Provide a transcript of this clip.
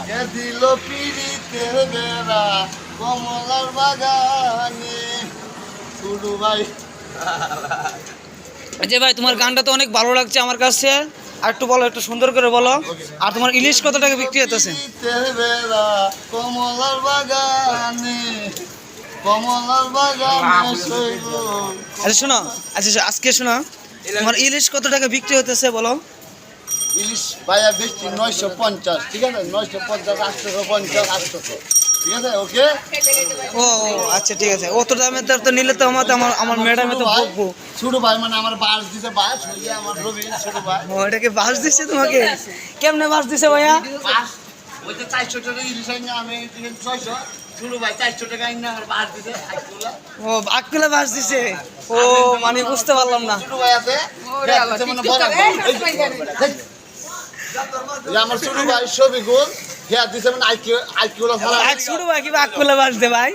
কে দিল পিড়িতের বেড়া কমলার বাগানে শুরু ভাই। যে ভাই তোমার গানটা তো অনেক ভালো লাগছে আমার কাছে, আর একটু বলো, একটু সুন্দর করে বলো। আর তোমার ইলিশ কত টাকা বিক্রি হতেছে? বেড়া কমলার বাগানে কমলার বাগানে শৈব। আচ্ছা শোনো, আচ্ছা আজকে শোনো, তোমার ইলিশ কত টাকা বিক্রি হতেছে বলো? ইলিশ ভাইয়া বেশি 950, ঠিক আছে? 950, 850, 800, ঠিক আছে? ওকে। ও আচ্ছা ঠিক আছে, অত দামে তো নিলে তো আমার ম্যাডামে তো বকবো। ছোট ভাই মানে আমার বাস দিতে, বাস হইলে আমার রবি ছোট ভাই। ও এটাকে বাস দিচ্ছে তোমাকে? কেমনে বাস দিছে ভাইয়া? বাস ওই যে 400 টাকা ইলিশ আইনা আমি 600, ছোট ভাই 400 টাকা আইনা আমার বাস দিতে। ও আকুলা বাস দিছে। ও মানে বুঝতে পারলাম না। ছোট ভাই আছে মানে বড় আমার ছোট ভাই শফিকুল, হ্যাঁ দিছে মানে আইকিউলা ফলা। এক ছোট ভাই কি আকুলা বাস দে ভাই?